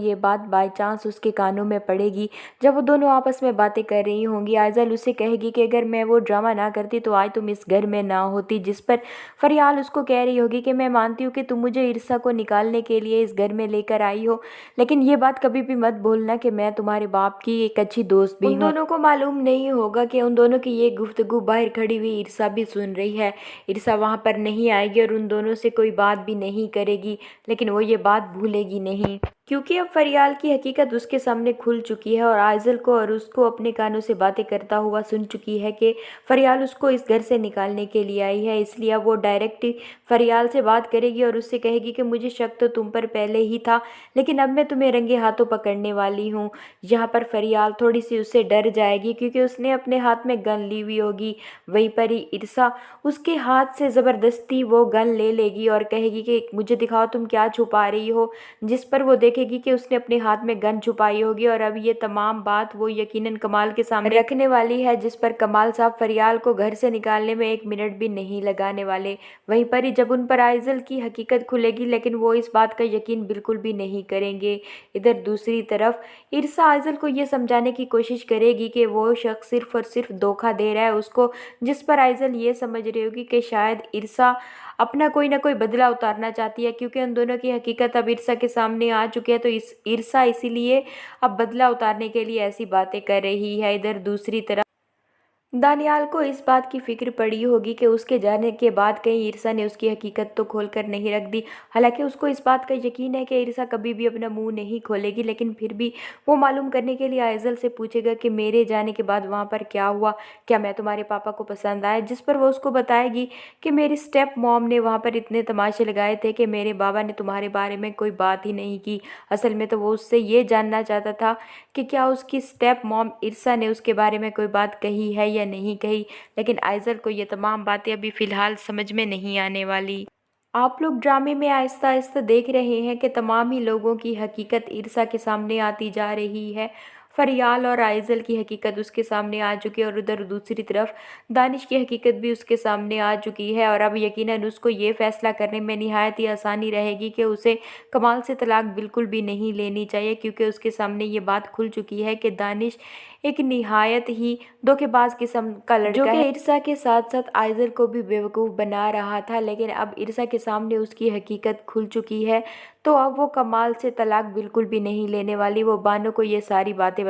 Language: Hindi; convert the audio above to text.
ये बात बाय चांस उसके कानों में पड़ेगी। जब वो दोनों आपस में बातें कर रही होंगी, आइज़ल उससे कहेगी कि अगर मैं वो ड्रामा ना करती तो आज तुम इस घर में ना होती, जिस पर फरियाल उसको कह रही होगी कि मैं मानती हूँ कि तुम मुझे ईर्षा को निकालने के लिए इस घर में लेकर आई हो, लेकिन ये बात कभी भी मत भूलना कि मैं तुम्हारे बाप की एक अच्छी दोस्त भी हूँ। उन दोनों को मालूम नहीं होगा कि उन दोनों की ये गुफ्तगू बाहर खड़ी हुई ईर्षा भी सुन रही है। ईर्षा वहाँ पर नहीं आएगी और उन दोनों से कोई बात भी नहीं करेगी, लेकिन वो ये बात भूलेगी नहीं, क्योंकि अब फरियाल की हकीकत उसके सामने खुल चुकी है और आइज़ल को और उसको अपने कानों से बातें करता हुआ सुन चुकी है कि फरियाल उसको इस घर से निकालने के लिए आई है। इसलिए अब वो डायरेक्ट फरियाल से बात करेगी और उससे कहेगी कि मुझे शक तो तुम पर पहले ही था, लेकिन अब मैं तुम्हें रंगे हाथों पकड़ने वाली हूँ। यहाँ पर फरियाल थोड़ी सी उससे डर जाएगी क्योंकि उसने अपने हाथ में गन ली हुई होगी। वहीं पर ही ईर्षा उसके हाथ से ज़बरदस्ती वो गन ले लेगी और कहेगी कि मुझे दिखाओ तुम क्या छुपा रही हो, जिस पर वो देखेगी कि उसने अपने हाथ में गन छुपाई होगी। और अब ये तमाम बात वो यकीनन कमाल के सामने रखने वाली है, जिस पर कमाल साहब फरियाल को घर से निकालने में 1 मिनट भी नहीं लगाने वाले। वहीं पर ही जब उन पर आइज़ल की हकीकत खुलेगी, लेकिन वो इस बात का यकीन बिल्कुल भी नहीं करेंगे। इधर दूसरी तरफ ईर्षा आइज़ल को ये समझाने की कोशिश करेगी कि वो शख्स सिर्फ और सिर्फ धोखा दे रहा है उसको, जिस पर आइज़ल ये समझ रही होगी कि शायद ईर्षा अपना कोई ना कोई बदला उतारना चाहती है, क्योंकि उन दोनों की हकीकत अब ईर्षा के सामने आ चुकी है। तो इस ईर्षा इसीलिए अब बदला उतारने के लिए ऐसी बातें कर रही है। इधर दूसरी तरफ दानियाल को इस बात की फिक्र पड़ी होगी कि उसके जाने के बाद कहीं ईर्षा ने उसकी हकीकत तो खोल कर नहीं रख दी। हालांकि उसको इस बात का यकीन है कि ईर्षा कभी भी अपना मुंह नहीं खोलेगी, लेकिन फिर भी वो मालूम करने के लिए आइज़ल से पूछेगा कि मेरे जाने के बाद वहाँ पर क्या हुआ, क्या मैं तुम्हारे पापा को पसंद आया, जिस पर वो उसको बताएगी कि मेरी स्टेप मॉम ने वहाँ पर इतने तमाशे लगाए थे कि मेरे बाबा ने तुम्हारे बारे में कोई बात ही नहीं की। असल में तो वो उससे ये जानना चाहता था कि क्या उसकी स्टेप मॉम ईर्षा ने उसके बारे में कोई बात कही है या नहीं कही, लेकिन आइज़ल को ये तमाम बातें अभी फ़िलहाल समझ में नहीं आने वाली। आप लोग ड्रामे में आहिस्ता आहिस्ता देख रहे हैं कि तमाम ही लोगों की हकीकत ईर्षा के सामने आती जा रही है। फरियाल और आइज़ल की हकीकत उसके सामने आ चुकी है और उधर दूसरी तरफ दानिश की हकीकत भी उसके सामने आ चुकी है। और अब यकीनन उसको ये फ़ैसला करने में निहायत ही आसानी रहेगी कि उसे कमाल से तलाक बिल्कुल भी नहीं लेनी चाहिए, क्योंकि उसके सामने ये बात खुल चुकी है कि दानिश एक निहायत ही धोखेबाज किस्म का लड़का है, जो कि ईर्षा के साथ साथ आइज़ल को भी बेवकूफ़ बना रहा था। लेकिन अब ईर्षा के सामने उसकी हकीकत खुल चुकी है, तो अब वो कमाल से तलाक बिल्कुल भी नहीं लेने वाली। वो बानो को ये सारी बातें